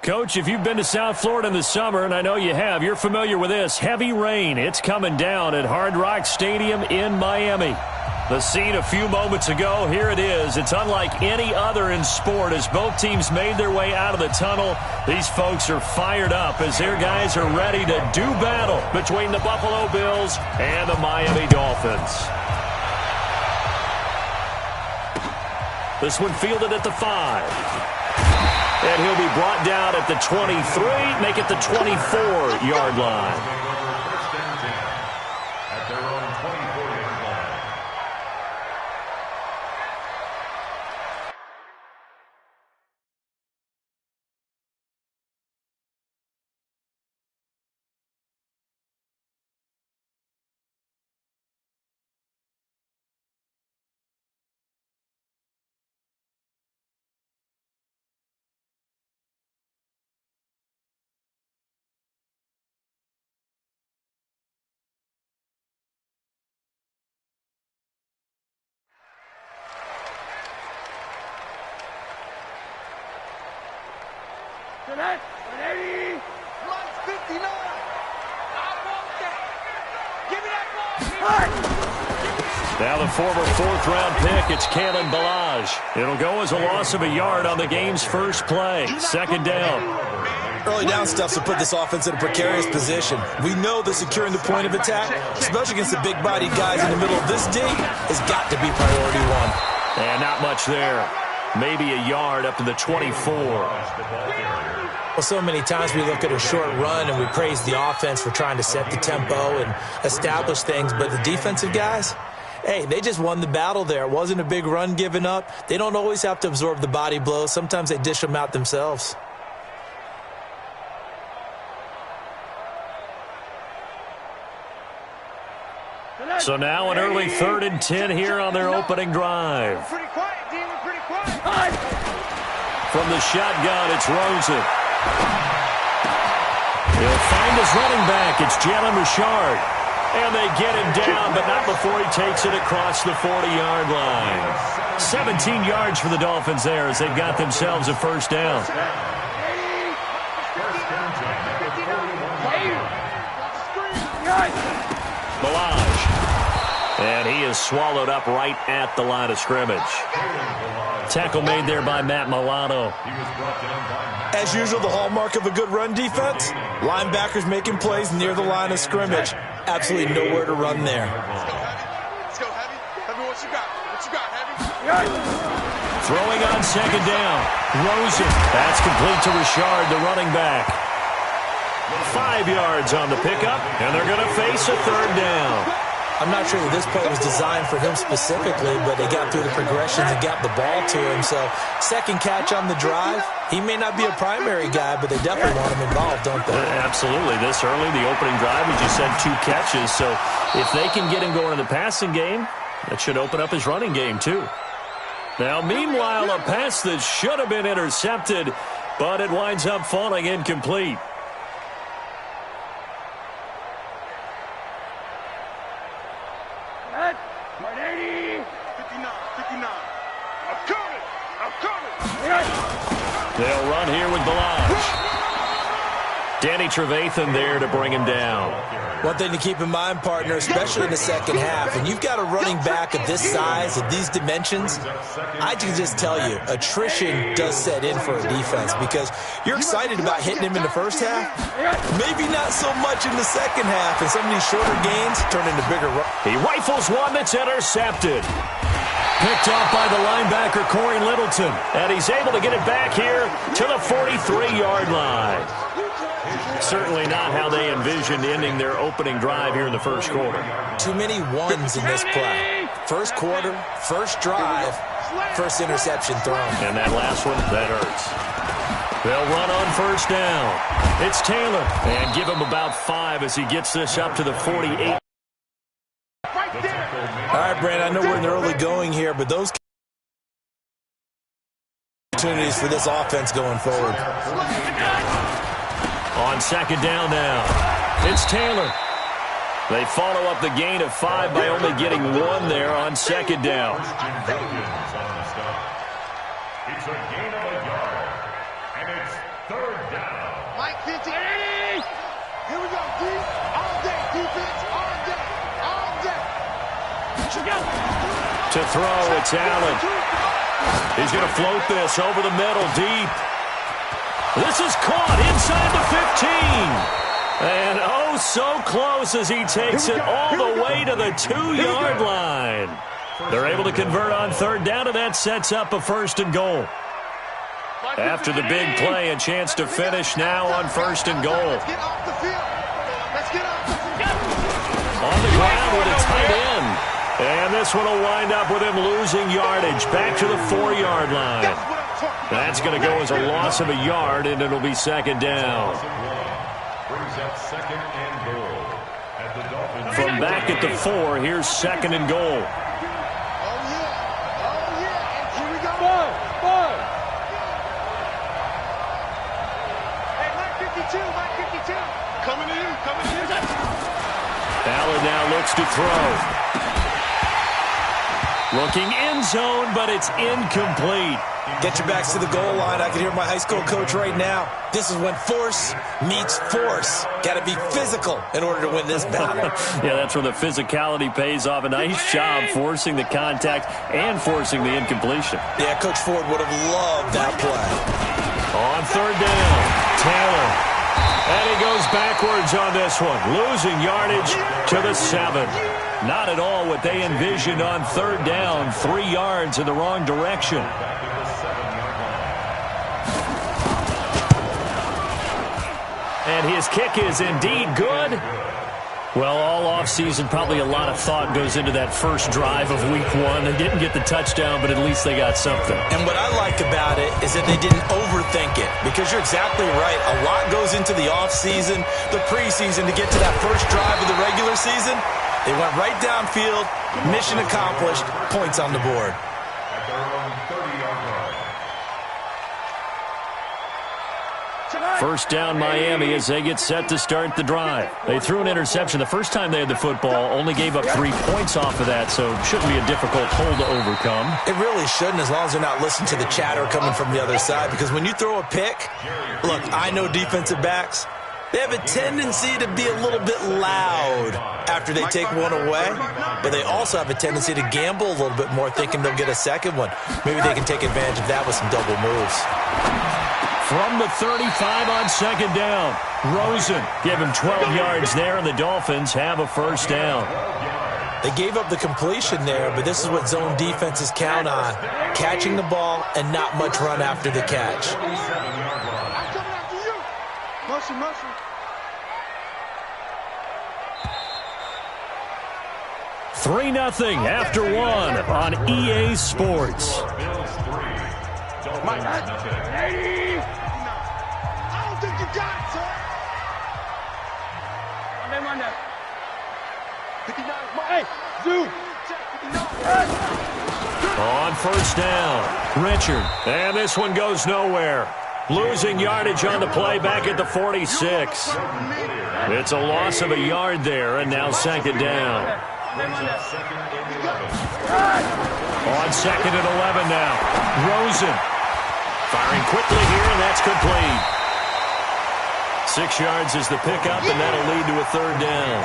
Coach, if you've been to South Florida in the summer, and I know you have, you're familiar with this. Heavy rain. It's coming down at Hard Rock Stadium in Miami. The scene a few moments ago, here it is. It's unlike any other in sport as both teams made their way out of the tunnel. These folks are fired up as their guys are ready to do battle between the Buffalo Bills and the Miami Dolphins. This one fielded at the 5. And he'll be brought down at the 23, make it the 24-yard line. At their own 24-yard line. That 180. Mine's 59. I want that. Give me that ball. Now the former fourth-round pick, it's Kalen Ballage. It'll go as a loss of a yard on the game's first play. Second down. Early down stuff to put this offense in a precarious position. We know that securing the point of attack, especially against the big-bodied guys in the middle of this D, has got to be priority one. And not much there. Maybe a yard up to the 24. Well, so many times we look at a short run and we praise the offense for trying to set the tempo and establish things, but the defensive guys, hey, they just won the battle there. It wasn't a big run given up. They don't always have to absorb the body blows. Sometimes they dish them out themselves. So now an early 3rd and 10 here on their opening drive. Pretty quiet, Dean. Pretty quiet. From the shotgun, it's Rosen. He'll find his running back. It's Jalen Richard. And they get him down, but not before he takes it across the 40-yard line. 17 yards for the Dolphins there as they've got themselves a first down. Ballage. And he is swallowed up right at the line of scrimmage. Tackle made there by Matt Milano. As usual, the hallmark of a good run defense, linebackers making plays near the line of scrimmage. Absolutely nowhere to run there. Let's go, Heavy. Heavy, what you got? What you got, Heavy? Throwing on second down. Rosen. That's complete to Richard, the running back. 5 yards on the pickup, and they're going to face a third down. I'm not sure that this play was designed for him specifically, but they got through the progressions and got the ball to him. So second catch on the drive. He may not be a primary guy, but they definitely want him involved, don't they? Absolutely. This early, the opening drive, as you said, 2 catches. So if they can get him going in the passing game, that should open up his running game too. Now, meanwhile, a pass that should have been intercepted, but it winds up falling incomplete. They'll run here with Ballage. Danny Trevathan there to bring him down. One thing to keep in mind, partner, especially in the second half, and you've got a running back of this size, of these dimensions, I can just tell you, attrition does set in for a defense because you're excited about hitting him in the first half, maybe not so much in the second half, and some of these shorter gains turn into bigger runs. He rifles one that's intercepted. Picked off by the linebacker, Corey Littleton. And he's able to get it back here to the 43-yard line. Certainly not how they envisioned ending their opening drive here in the first quarter. Too many ones in this play. First quarter, first drive, first interception thrown. And that last one, that hurts. They'll run on first down. It's Taylor. And give him about 5 as he gets this up to the 48. All right, Brandon, I know we're in the early going here, but those opportunities for this offense going forward. On second down now, it's Taylor. They follow up the gain of 5 by only getting 1 there on second down. It's a gain of a yard, and it's third down. To throw, it's Allen. He's going to float this over the middle, deep. This is caught inside the 15. And oh, so close as he takes it all the way to the 2-yard line. They're able to convert on third down, and that sets up a first and goal. After the big play, a chance to finish now on first and goal. On the ground with a tight end. And this one will wind up with him losing yardage back to the 4-yard line. That's going to go as a loss of a yard, and it'll be second down. From back at the 4, here's second and goal. Allen now looks to throw. Looking end zone, but it's incomplete. Get your backs to the goal line. I can hear my high school coach right now. This is when force meets force. Got to be physical in order to win this battle. Yeah, that's where the physicality pays off. A nice job forcing the contact and forcing the incompletion. Yeah, Coach Ford would have loved that play. On third down, Taylor. And he goes backwards on this one, losing yardage to the 7. Not at all what they envisioned on third down, 3 yards in the wrong direction. And his kick is indeed good. Well, all offseason, probably a lot of thought goes into that first drive of week 1. They didn't get the touchdown, but at least they got something. And what I like about it is that they didn't overthink it, because you're exactly right. A lot goes into the offseason, the preseason to get to that first drive of the regular season. They went right downfield, mission accomplished, points on the board. First down Miami as they get set to start the drive. They threw an interception the first time they had the football, only gave up 3 points off of that, so it shouldn't be a difficult hole to overcome. It really shouldn't, as long as they're not listening to the chatter coming from the other side, because when you throw a pick, look, I know defensive backs, they have a tendency to be a little bit loud after they take one away, but they also have a tendency to gamble a little bit more, thinking they'll get a second one. Maybe they can take advantage of that with some double moves. From the 35 on second down, Rosen gave him 12 yards there, and the Dolphins have a first down. They gave up the completion there, but this is what zone defenses count on, catching the ball and not much run after the catch. 3-0 after 1 on EA Sports. On first down, Richard. And this one goes nowhere. Losing yardage on the play back at the 46. It's a loss of a yard there, and now second down. On second and 11 now. Rosen firing quickly here, and that's complete. 6 yards is the pickup, and that'll lead to a third down.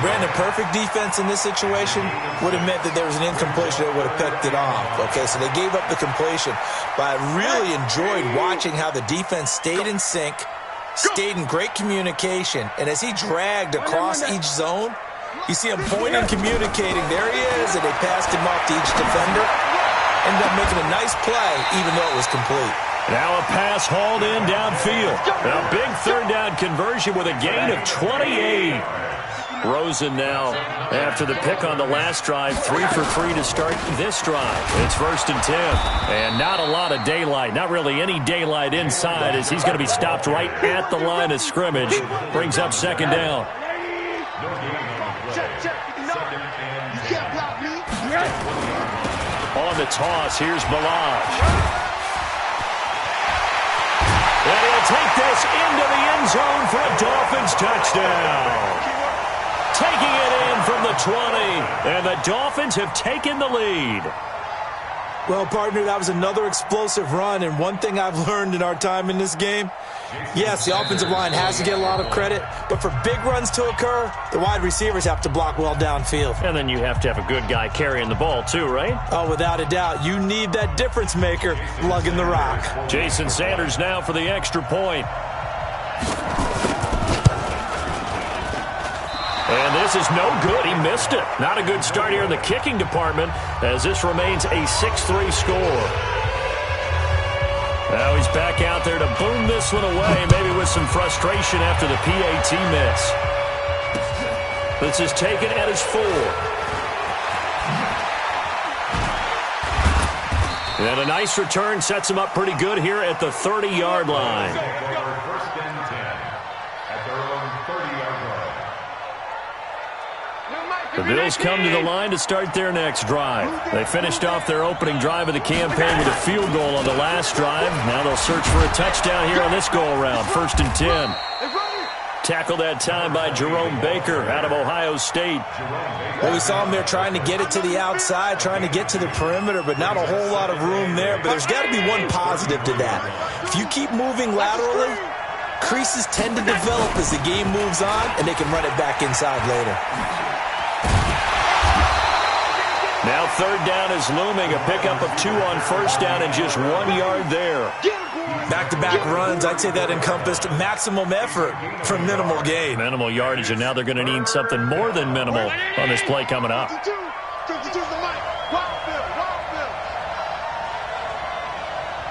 Brandon, perfect defense in this situation would have meant that there was an incompletion that would have picked it off. Okay, so they gave up the completion, but I really enjoyed watching how the defense stayed in sync, stayed in great communication, and as he dragged across each zone, you see him pointing, communicating. There he is, and they passed him off to each defender. Ended up making a nice play, even though it was complete. Now a pass hauled in downfield. A big third down conversion with a gain of 28. Rosen now, after the pick on the last drive, 3 for 3 to start this drive. It's first and 10. And not a lot of daylight, not really any daylight inside, as he's going to be stopped right at the line of scrimmage. Brings up second down. On the toss, here's Balaj. And he'll take this into the end zone for a Dolphins touchdown. Taking it in from the 20, and the Dolphins have taken the lead. Well, partner, that was another explosive run, and one thing I've learned in our time in this game, yes, the offensive line has to get a lot of credit, but for big runs to occur, the wide receivers have to block well downfield. And then you have to have a good guy carrying the ball too, right? Oh, without a doubt. You need that difference maker lugging the rock. Jason Sanders now for the extra point. And this is no good. He missed it. Not a good start here in the kicking department as this remains a 6-3 score. Now he's back out there to boom this one away, maybe with some frustration after the PAT miss. This is taken at his 4. And a nice return sets him up pretty good here at the 30-yard line. First and 10 at their own 30-yard line. The Bills come to the line to start their next drive. They finished off their opening drive of the campaign with a field goal on the last drive. Now they'll search for a touchdown here on this go-around. First and 10. Tackled that time by Jerome Baker out of Ohio State. Well, we saw him there trying to get it to the outside, trying to get to the perimeter, but not a whole lot of room there. But there's got to be one positive to that. If you keep moving laterally, creases tend to develop as the game moves on, and they can run it back inside later. Now third down is looming. A pickup of 2 on first down and just 1 yard there. Back-to-back runs, I'd say that encompassed maximum effort for minimal gain. Minimal yardage, and now they're going to need something more than minimal on this play coming up. 52 to the mic. Wild Bill.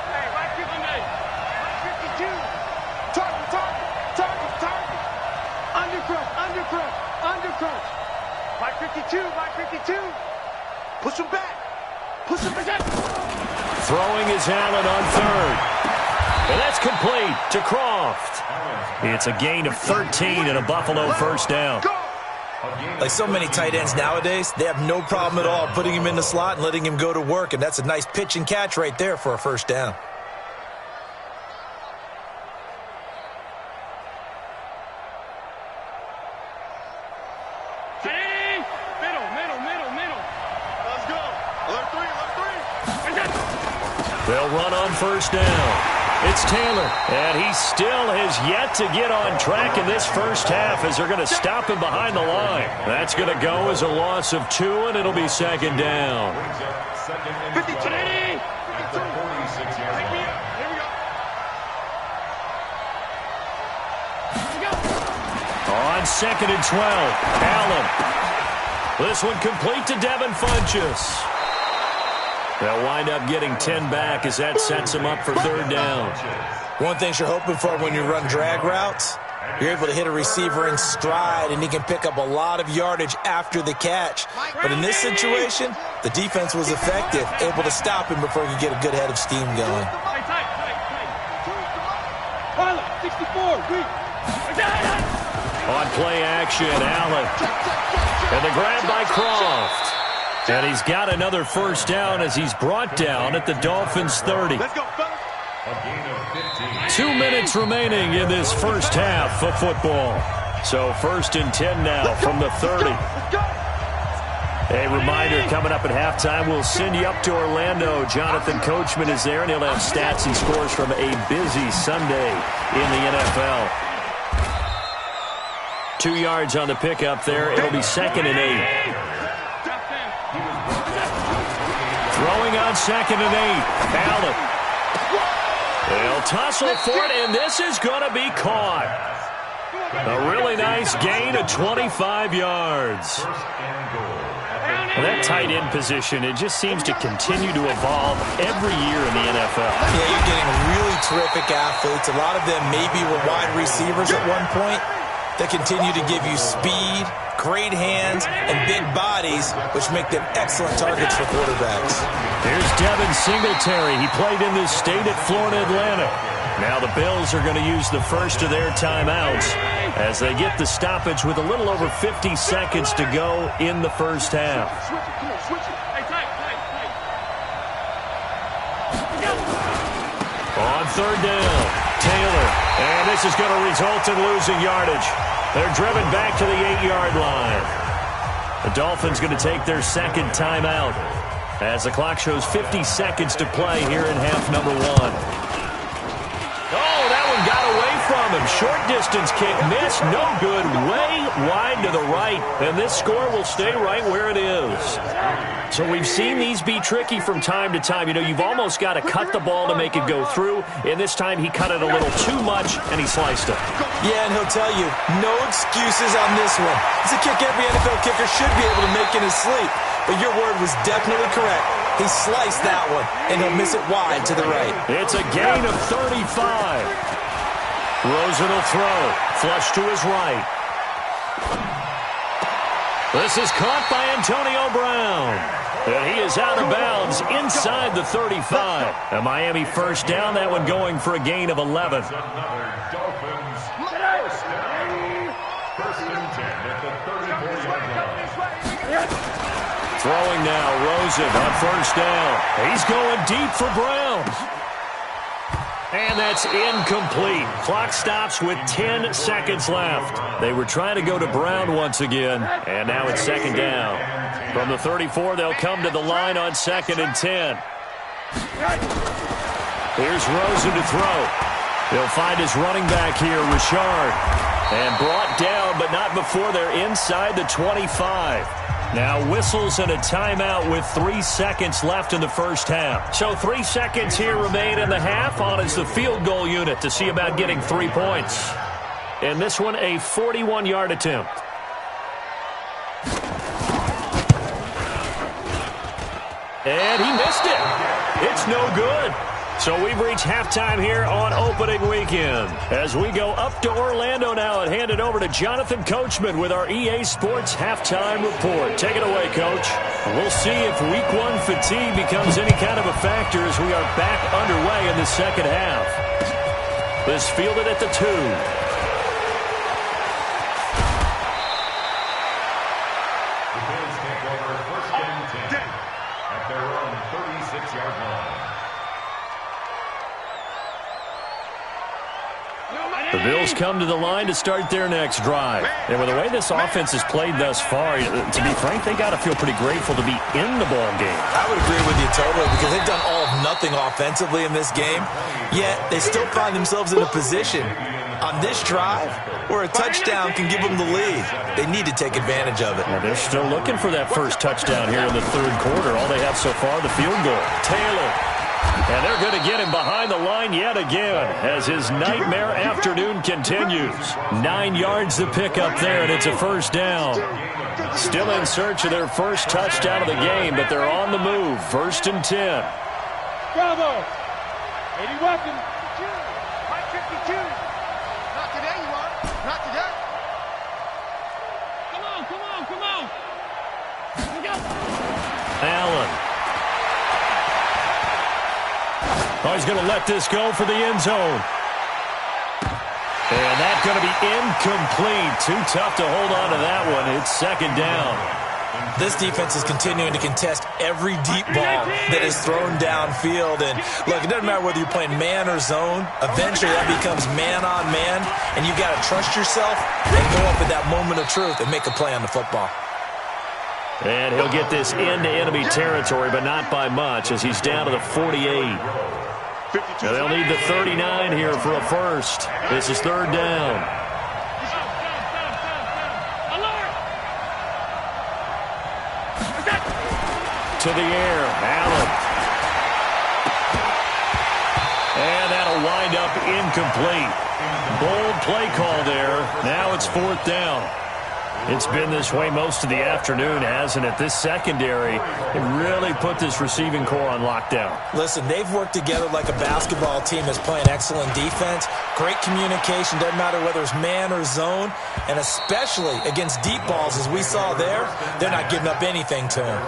Hey, right 52. Target. Undercrush. Right 52. Push him back. Throwing is Allen on third. And that's complete to Croft. It's a gain of 13 and a Buffalo first down. Like so many tight ends nowadays, they have no problem at all putting him in the slot and letting him go to work, and that's a nice pitch and catch right there for a first down. They'll run on first down. It's Taylor, and he still has yet to get on track in this first half as they're going to stop him behind the line. That's going to go as a loss of 2, and it'll be second down. 52. On second and 12, Allen. This one complete to Devin Funchess. They'll wind up getting 10 back as that sets them up for third down. One thing you're hoping for when you run drag routes, you're able to hit a receiver in stride, and he can pick up a lot of yardage after the catch. But in this situation, the defense was effective, able to stop him before he could get a good head of steam going. On play action, Allen. And the grab by Croft. And he's got another first down as he's brought down at the Dolphins' 30. 2 minutes remaining in this first half of football. So first and 10 now from the 30. A reminder, coming up at halftime, we'll send you up to Orlando. Jonathan Coachman is there, and he'll have stats and scores from a busy Sunday in the NFL. 2 yards on the pickup there. It'll be second and 8. Throwing on second and 8. Allen. They'll tussle for it, and this is going to be caught. A really nice gain of 25 yards. Well, that tight end position, it just seems to continue to evolve every year in the NFL. Yeah, you're getting really terrific athletes. A lot of them maybe were wide receivers at one point. They continue to give you speed, great hands, and big bodies, which make them excellent targets for quarterbacks. Here's Devin Singletary. He played in this state at Florida Atlantic. Now the Bills are going to use the first of their timeouts as they get the stoppage with a little over 50 seconds to go in the first half. On third down, Taylor. And this is going to result in losing yardage. They're driven back to the 8-yard line. The Dolphins going to take their second timeout. as the clock shows 50 seconds to play here in half number 1. Oh, that one got away from him. Short distance kick missed. No good. Way wide to the right. And this score will stay right where it is. So we've seen these be tricky from time to time. You know, you've almost got to cut the ball to make it go through. And this time he cut it a little too much, and he sliced it. Yeah, and he'll tell you, no excuses on this one. It's a kick every NFL kicker should be able to make in his sleep. But your word was definitely correct. He sliced that one, and he'll miss it wide to the right. It's a gain of 35. Rosen will throw. Flush to his right. This is caught by Antonio Brown. And he is out of bounds inside the 35. A Miami first down. That one going for a gain of 11. First and 10 at the 34-yard line. Throwing now, Rosen on first down. He's going deep for Brown. And that's incomplete. Clock stops with 10 seconds left. They were trying to go to Brown once again, and now it's second down. From the 34, they'll come to the line on 2nd and 10. Here's Rosen to throw. He'll find his running back here, Richard. And brought down, but not before they're inside the 25. Now whistles and a timeout with 3 seconds left in the first half. So 3 seconds here remain in the half. On is the field goal unit to see about getting 3 points. And this one a 41-yard attempt. And he missed it. It's no good. So we've reached halftime here on opening weekend. As we go up to Orlando now and hand it over to Jonathan Coachman with our EA Sports Halftime Report. Take it away, Coach. We'll see if Week 1 fatigue becomes any kind of a factor as we are back underway in the second half. This fielded at the 2. The Bills take over first and 10 at their own 36-yard line. The Bills come to the line to start their next drive. And with the way this offense has played thus far, to be frank, they got to feel pretty grateful to be in the ball game. I would agree with you totally because they've done all of nothing offensively in this game, yet they still find themselves in a position on this drive where a touchdown can give them the lead. They need to take advantage of it. Well, they're still looking for that first touchdown here in the third quarter. All they have so far, the field goal. Taylor. And they're going to get him behind the line yet again as his nightmare afternoon continues. 9 yards to pick up there, and it's a first down. Still in search of their first touchdown of the game, but they're on the move. 1st and 10. Bravo. 80 welcome. 552. Not today, you are. Not today. Come on, come on, come on. Let's go. Allen. Oh, he's going to let this go for the end zone. And that's going to be incomplete. Too tough to hold on to that one. It's second down. This defense is continuing to contest every deep ball that is thrown downfield. And, look, it doesn't matter whether you're playing man or zone. Eventually, that becomes man on man. And you've got to trust yourself and go up at that moment of truth and make a play on the football. And he'll get this into enemy territory, but not by much as he's down to the 48. And they'll need the 39 here for a first. This is third down. To the air, Allen. And that'll wind up incomplete. Bold play call there. Now it's 4th down. It's been this way most of the afternoon, hasn't it? This secondary, it really put this receiving core on lockdown. Listen, they've worked together like a basketball team that's playing excellent defense. Great communication, doesn't matter whether it's man or zone. And especially against deep balls, as we saw there, they're not giving up anything to them.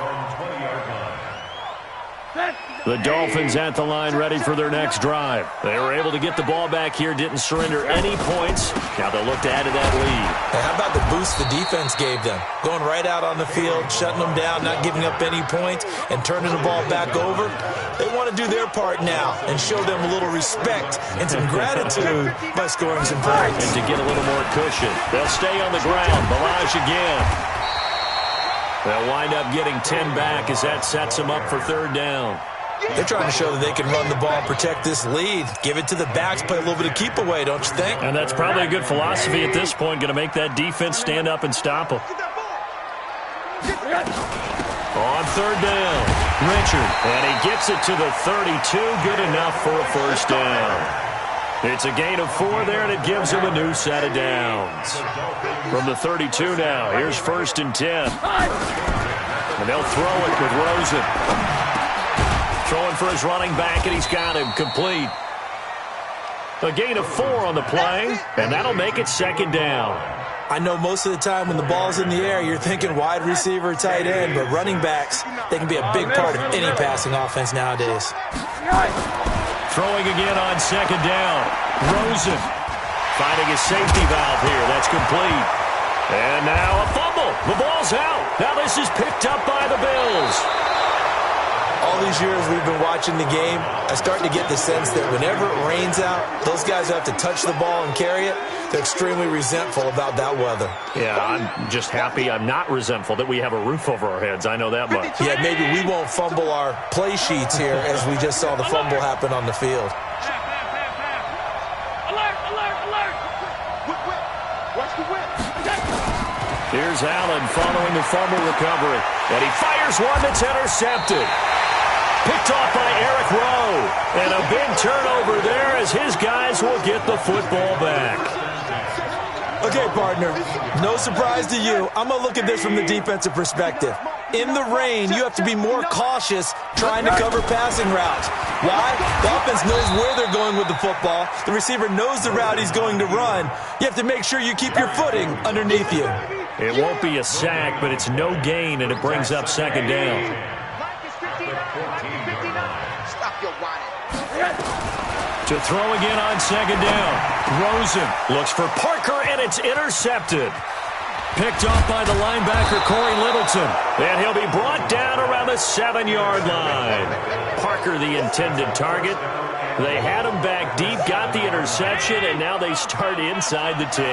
The Dolphins at the line ready for their next drive. They were able to get the ball back here, didn't surrender any points. Now they'll look to add to that lead. Hey, how about the boost the defense gave them? Going right out on the field, shutting them down, not giving up any points, and turning the ball back over. They want to do their part now and show them a little respect and some gratitude by scoring some points. And to get a little more cushion. They'll stay on the ground. Balazs again. They'll wind up getting 10 back as that sets them up for third down. They're trying to show that they can run the ball and protect this lead. Give it to the backs, play a little bit of keep away, don't you think? And that's probably a good philosophy at this point, going to make that defense stand up and stop them. On third down, Richard, and he gets it to the 32, good enough for a first down. It's a gain of 4 there, and it gives them a new set of downs. From the 32 now, here's 1st and 10. And they'll throw it with Rosen. Throwing for his running back, and he's got him complete. A gain of 4 on the play, and that'll make it 2nd down. I know most of the time when the ball's in the air, you're thinking wide receiver, tight end, but running backs, they can be a big part of any passing offense nowadays. Throwing again on 2nd down. Rosen finding a safety valve here. That's complete. And now a fumble. The ball's out. Now this is picked up by the Bills. All these years we've been watching the game, I start to get the sense that whenever it rains out, those guys who have to touch the ball and carry it, they're extremely resentful about that weather. Yeah, I'm just happy I'm not resentful that we have a roof over our heads. I know that much. Yeah, maybe we won't fumble our play sheets here as we just saw the fumble happen on the field. Alert, alert, alert. Watch the whip. Here's Allen following the fumble recovery. And he fires one that's intercepted. Picked off by Eric Rowe. And a big turnover there as his guys will get the football back. Okay, partner, no surprise to you. I'm going to look at this from the defensive perspective. In the rain, you have to be more cautious trying to cover passing routes. Why? The offense knows where they're going with the football. The receiver knows the route he's going to run. You have to make sure you keep your footing underneath you. It won't be a sack, but it's no gain, and it brings up 2nd down. Stop your whining. To throw again on 2nd down. Rosen looks for Parker, and it's intercepted. Picked off by the linebacker, Corey Littleton. And he'll be brought down around the 7-yard line. Parker, the intended target. They had him back deep, got the interception, and now they start inside the 10.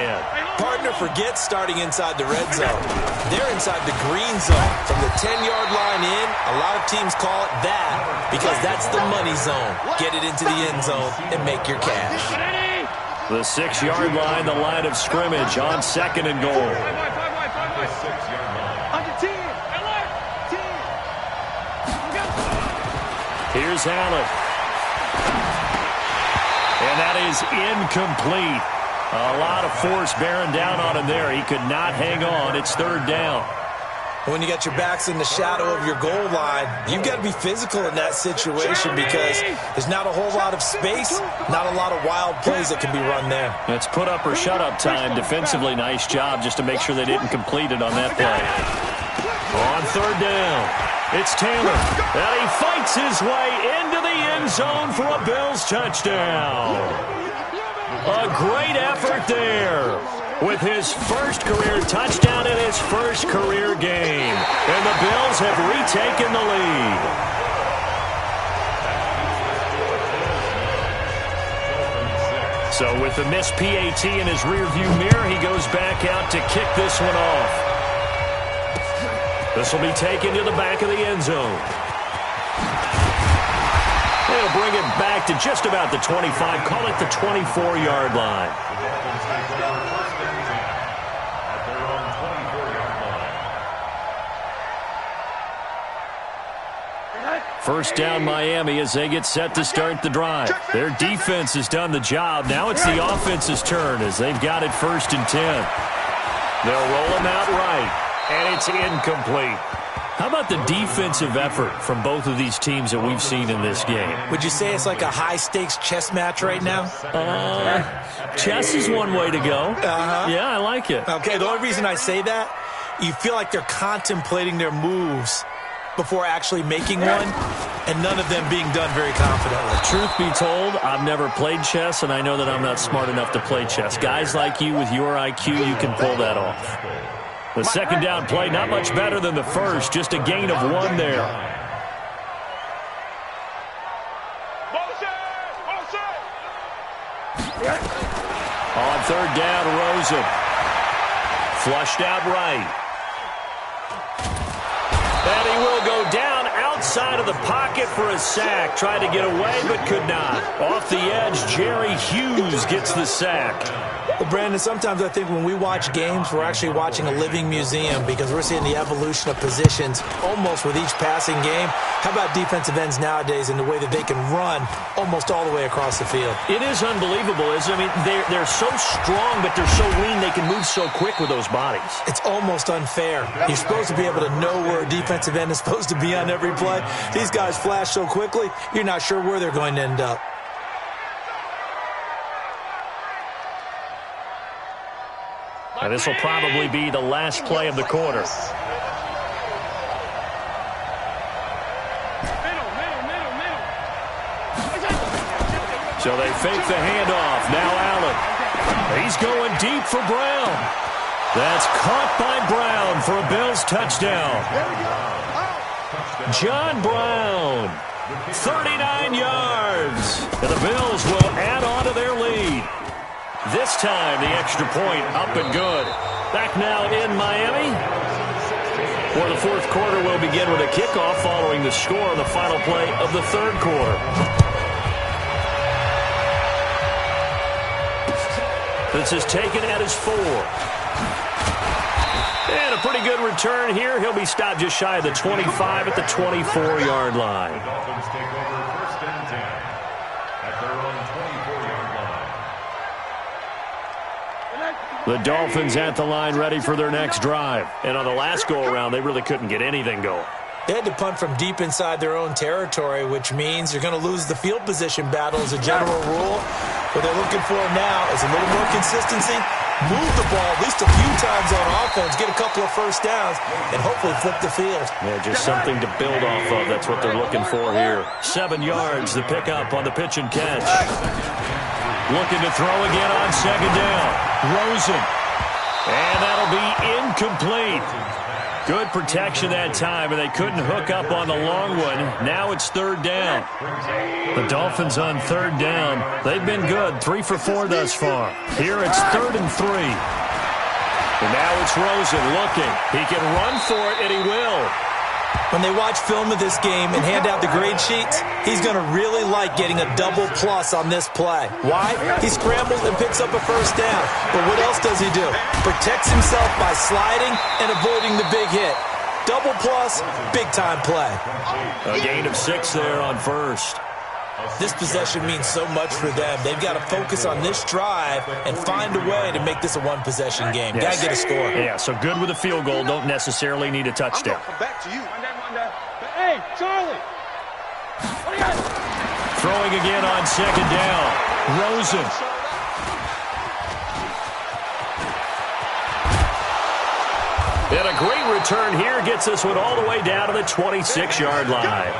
Partner forgets starting inside the red zone. They're inside the green zone. From the 10-yard line in, a lot of teams call it that because that's the money zone. Get it into the end zone and make your cash. The 6-yard line, the line of scrimmage on 2nd and goal. Under 10. Here's Allen. And that is incomplete. A lot of force bearing down on him there. He could not hang on. It's 3rd down. When you got your backs in the shadow of your goal line, you've got to be physical in that situation because there's not a whole lot of space, not a lot of wild plays that can be run there. It's put up or shut up time. Defensively, nice job just to make sure they didn't complete it on that play. On 3rd down, it's Taylor. And he fights his way into the end zone for a Bills touchdown. A great effort there with his first career touchdown in his first career game. And the Bills have retaken the lead. So with the missed PAT in his rearview mirror, he goes back out to kick this one off. This will be taken to the back of the end zone. They'll bring it back to just about the 25. Call it the 24-yard line. First down Miami as they get set to start the drive. Their defense has done the job. Now it's the offense's turn as they've got it 1st and 10. They'll roll him out right, and it's incomplete. How about the defensive effort from both of these teams that we've seen in this game? Would you say it's like a high-stakes chess match right now? Chess is one way to go. Yeah, I like it. Okay, the only reason I say that, you feel like they're contemplating their moves before actually making one, and none of them being done very confidently. Truth be told, I've never played chess, and I know that I'm not smart enough to play chess. Guys like you with your IQ, you can pull that off. The 2nd down play, not much better than the first, just a gain of 1 there. On 3rd down, Rosen. Flushed out right. And he will go down outside of the pocket for a sack. Tried to get away, but could not. Off the edge, Jerry Hughes gets the sack. Well, Brandon, sometimes I think when we watch games, we're actually watching a living museum because we're seeing the evolution of positions almost with each passing game. How about defensive ends nowadays and the way that they can run almost all the way across the field? It is unbelievable, isn't it? I mean, they're so strong, but they're so lean they can move so quick with those bodies. It's almost unfair. You're supposed to be able to know where a defensive end is supposed to be on every play. These guys flash so quickly, you're not sure where they're going to end up. And this will probably be the last play of the quarter. So they fake the handoff. Now Allen. He's going deep for Brown. That's caught by Brown for a Bills touchdown. John Brown, 39 yards. And the Bills will add on to their lead. This time, the extra point up and good. Back now in Miami, where the fourth quarter will begin with a kickoff following the score on the final play of the third quarter. This is taken at his 4. And a pretty good return here. He'll be stopped just shy of the 25 at the 24-yard line. The Dolphins take over first and 10 at their own 24-yard line. The Dolphins at the line ready for their next drive. And on the last go-around, they really couldn't get anything going. They had to punt from deep inside their own territory, which means you're going to lose the field position battle as a general rule. What they're looking for now is a little more consistency, move the ball at least a few times on offense, get a couple of first downs, and hopefully flip the field. Yeah, just something to build off of. That's what they're looking for here. 7 yards, the pickup on the pitch and catch. Looking to throw again on second down. Rosen. And that'll be incomplete. Good protection that time, and they couldn't hook up on the long one. Now it's third down. The Dolphins on third down. They've been good, 3 for 4 thus far. Here it's 3rd and 3. And now it's Rosen looking. He can run for it, and he will. When they watch film of this game and hand out the grade sheets, he's going to really like getting a double plus on this play. Why? He scrambles and picks up a first down. But what else does he do? Protects himself by sliding and avoiding the big hit. Double plus, big-time play. A gain of 6 there on first. This possession means so much for them. They've got to focus on this drive and find a way to make this a one-possession game. Yes. Got to get a score. Yeah, so good with a field goal. Don't necessarily need a touchdown. Come back to you. Hey, Charlie. What do you got? Throwing again on second down. Rosen. And a great return here gets this one all the way down to the 26-yard line.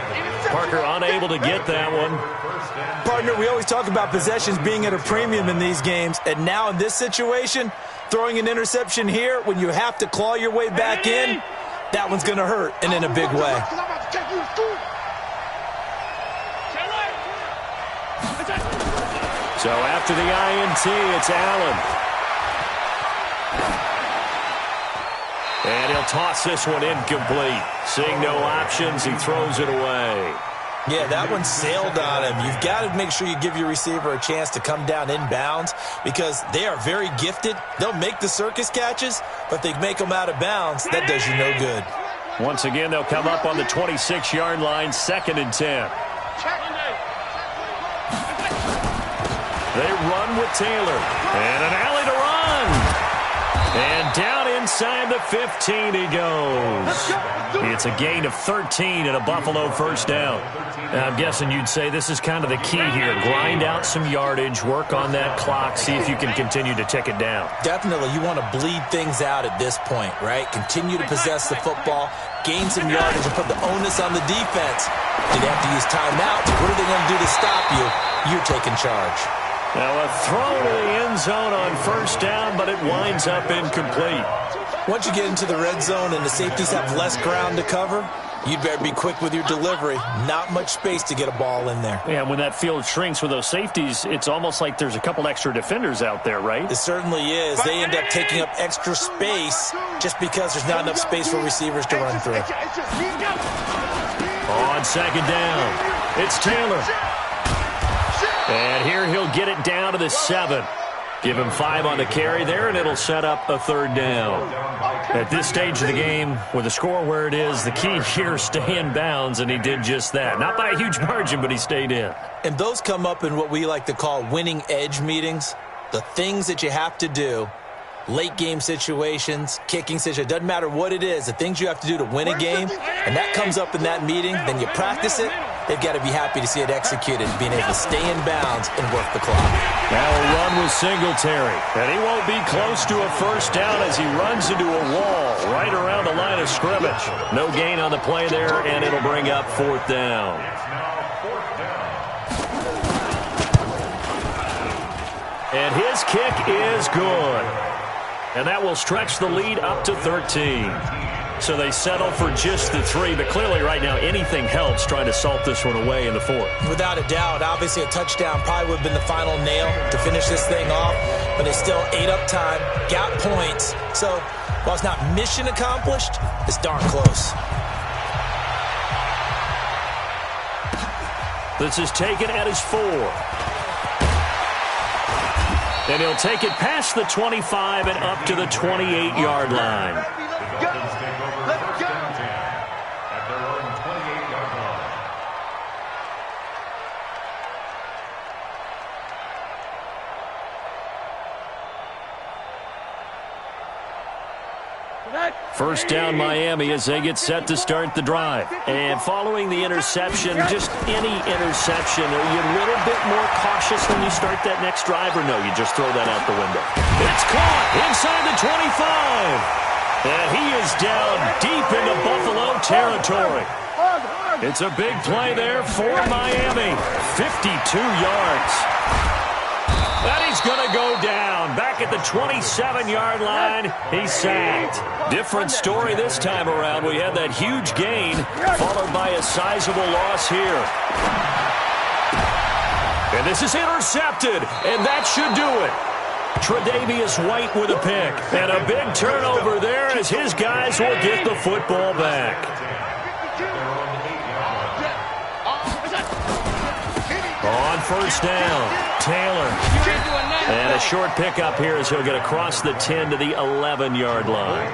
Parker unable to get that one. Partner, we always talk about possessions being at a premium in these games, and now in this situation, throwing an interception here when you have to claw your way back in, that one's going to hurt, and in a big way. So after the INT, it's Allen. And he'll toss this one incomplete. Seeing no options, he throws it away. Yeah, that one sailed on him. You've got to make sure you give your receiver a chance to come down inbounds because they are very gifted. They'll make the circus catches, but if they make them out of bounds, that does you no good. Once again, they'll come up on the 26-yard line, 2nd and 10. They run with Taylor. And an alley to run. And down inside the 15 he goes. It's a gain of 13 and a Buffalo first down. Now, I'm guessing you'd say this is kind of the key here. Grind out some yardage, work on that clock, see if you can continue to tick it down. Definitely, you want to bleed things out at this point, right? Continue to possess the football, gain some yardage, and put the onus on the defense. Do they have to use timeouts? What are they going to do to stop you? You're taking charge. Now a throw to the end zone on first down, but it winds up incomplete. Once you get into the red zone and the safeties have less ground to cover, You'd better be quick with your delivery. Not much space to get a ball in there. Yeah, when that field shrinks with those safeties, it's almost like there's a couple extra defenders out there, right? It certainly is. They end up taking up extra space just because there's not enough space for receivers to run through. On second down, it's Taylor. And here he'll get it down to the 7. Give him 5 on the carry there, and it'll set up a third down. At this stage of the game, with the score where it is, the key here is stay in bounds, and he did just that. Not by a huge margin, but he stayed in. And those come up in what we like to call winning edge meetings. The things that you have to do, late game situations, kicking situations, doesn't matter what it is, the things you have to do to win a game, and that comes up in that meeting, then you practice it. They've got to be happy to see it executed, being able to stay in bounds and work the clock. Now a run with Singletary, and he won't be close to a first down as he runs into a wall right around the line of scrimmage. No gain on the play there, and it'll bring up 4th down. And his kick is good. And that will stretch the lead up to 13. So they settle for just the 3, but clearly right now anything helps trying to salt this one away in the 4th. Without a doubt, obviously a touchdown probably would have been the final nail to finish this thing off, but they still ate up time, got points. So while it's not mission accomplished, it's darn close. This is taken at his 4. And he'll take it past the 25 and up to the 28-yard line. First down Miami as they get set to start the drive. And following the interception, just any interception, are you a little bit more cautious when you start that next drive, or no, you just throw that out the window? It's caught inside the 25. And he is down deep into Buffalo territory. It's a big play there for Miami. 52 yards. And he's going to go down. Back at the 27-yard line, he's sacked. Different story this time around. We had that huge gain, followed by a sizable loss here. And this is intercepted, and that should do it. Tre'Davious White with a pick. And a big turnover there as his guys will get the football back. On first down, Taylor. And a short pickup here as he'll get across the 10 to the 11-yard line.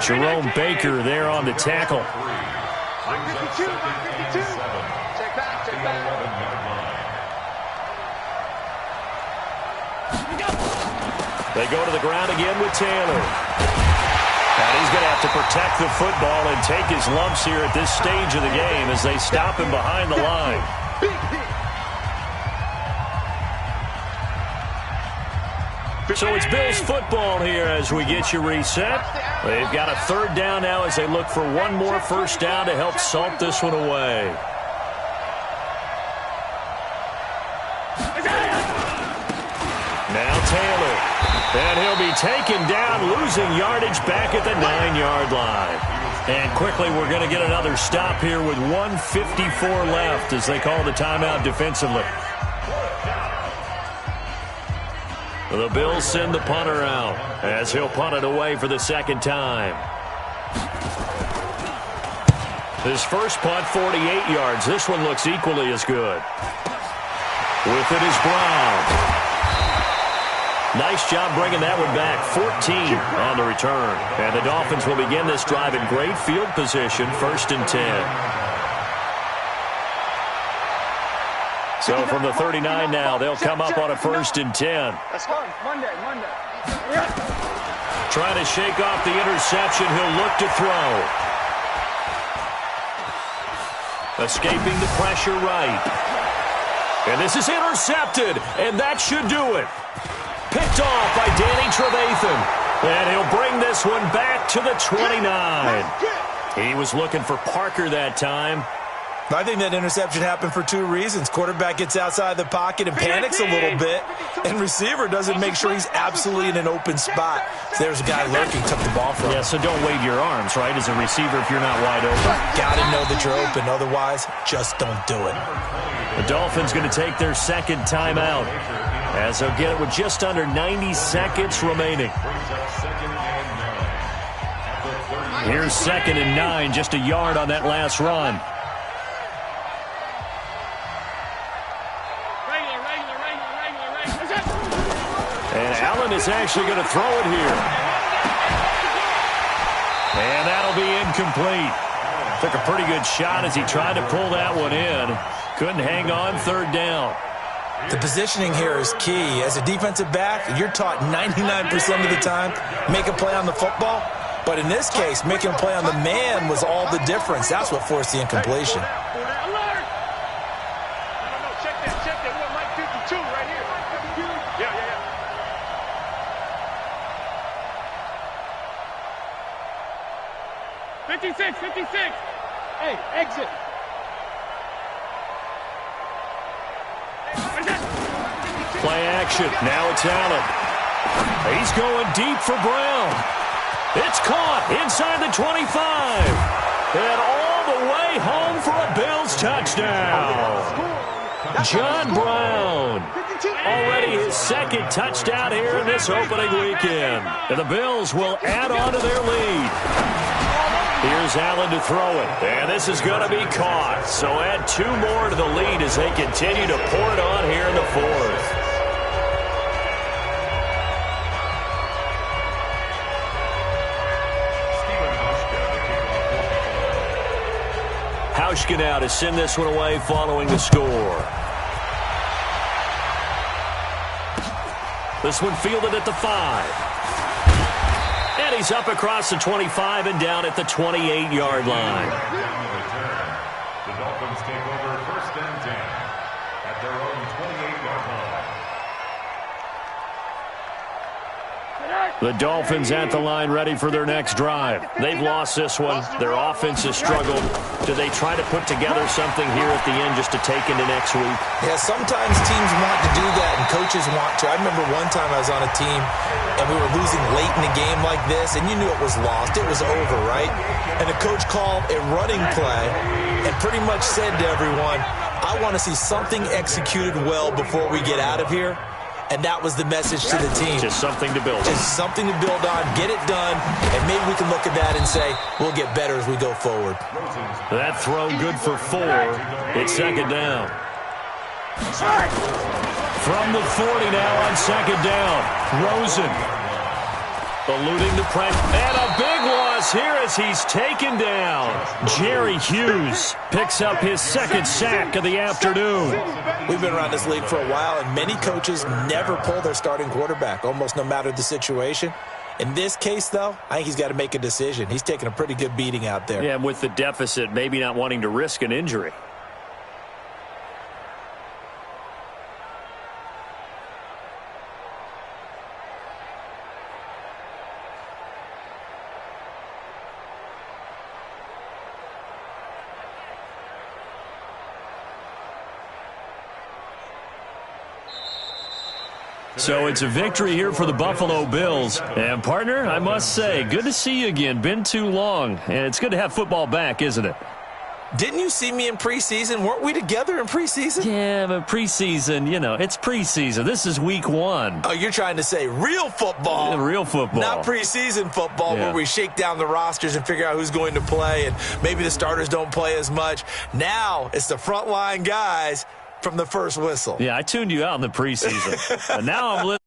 Jerome Baker there on the tackle. They go to the ground again with Taylor. And he's going to have to protect the football and take his lumps here at this stage of the game as they stop him behind the line. So it's Bills football here as we get you reset. They've got a third down now as they look for one more first down to help salt this one away. Now Taylor. And he'll be taken down, losing yardage back at the 9-yard line. And quickly we're going to get another stop here with 1:54 left as they call the timeout defensively. The Bills send the punter out as he'll punt it away for the second time. His first punt, 48 yards. This one looks equally as good. With it is Brown. Nice job bringing that one back. 14 on the return. And the Dolphins will begin this drive in great field position, 1st and 10. So from the 39 now, they'll come up on a 1st and 10. Monday. Trying to shake off the interception. He'll look to throw. Escaping the pressure right. And this is intercepted. And that should do it. Picked off by Danny Trevathan. And he'll bring this one back to the 29. He was looking for Parker that time. I think that interception happened for two reasons. Quarterback gets outside the pocket and panics a little bit, and receiver doesn't make sure he's absolutely in an open spot. So there's a guy lurking, took the ball from him. Yeah, so don't wave your arms, right, as a receiver if you're not wide open. Got to know that you're open. Otherwise, just don't do it. The Dolphins going to take their second timeout as they'll get it with just under 90 seconds remaining. Here's 2nd and 9, just a yard on that last run. And Allen is actually going to throw it here. And that'll be incomplete. Took a pretty good shot as he tried to pull that one in. Couldn't hang on, 3rd down. The positioning here is key. As a defensive back, you're taught 99% of the time, make a play on the football. But in this case, making a play on the man was all the difference. That's what forced the incompletion. Hey, exit. Play action. Now it's Allen. He's going deep for Brown. It's caught inside the 25. And all the way home for a Bills touchdown. John Brown. Already his 2nd touchdown here in this opening weekend. And the Bills will add on to their lead. Here's Allen to throw it. And this is going to be caught. So add 2 more to the lead as they continue to pour it on here in the 4th. Hauschka now to send this one away following the score. This one fielded at the 5. And he's up across the 25 and down at the 28-yard line. The Dolphins take over 1st and 10 at their own 28-yard line. The Dolphins at the line ready for their next drive. They've lost this one. Their offense has struggled. Do they try to put together something here at the end just to take into next week? Yeah, sometimes teams want to do that and coaches want to. I remember one time I was on a team and we were losing late in a game like this, and you knew it was lost. It was over, right? And the coach called a running play and pretty much said to everyone, I want to see something executed well before we get out of here. And that was the message to the team. Just something to build on. Just something to build on, get it done, and maybe we can look at that and say, we'll get better as we go forward. That throw good for 4. It's 2nd down. From the 40 now on 2nd down. Rosen eluding the pressure. And a big loss here as he's taken down. Jerry Hughes picks up his 2nd sack of the afternoon. We've been around this league for a while, and many coaches never pull their starting quarterback, almost no matter the situation. In this case, though, I think he's got to make a decision. He's taking a pretty good beating out there. Yeah, and with the deficit, maybe not wanting to risk an injury. So it's a victory here for the Buffalo Bills. And, partner, I must say, good to see you again. Been too long. And it's good to have football back, isn't it? Didn't you see me in preseason? Weren't we together in preseason? Yeah, but preseason, you know, it's preseason. This is week 1. Oh, you're trying to say real football. Yeah, real football. Not preseason football where we shake down the rosters and figure out who's going to play, and maybe the starters don't play as much. Now it's the frontline guys from the first whistle. Yeah, I tuned you out in the preseason. And now I'm listening.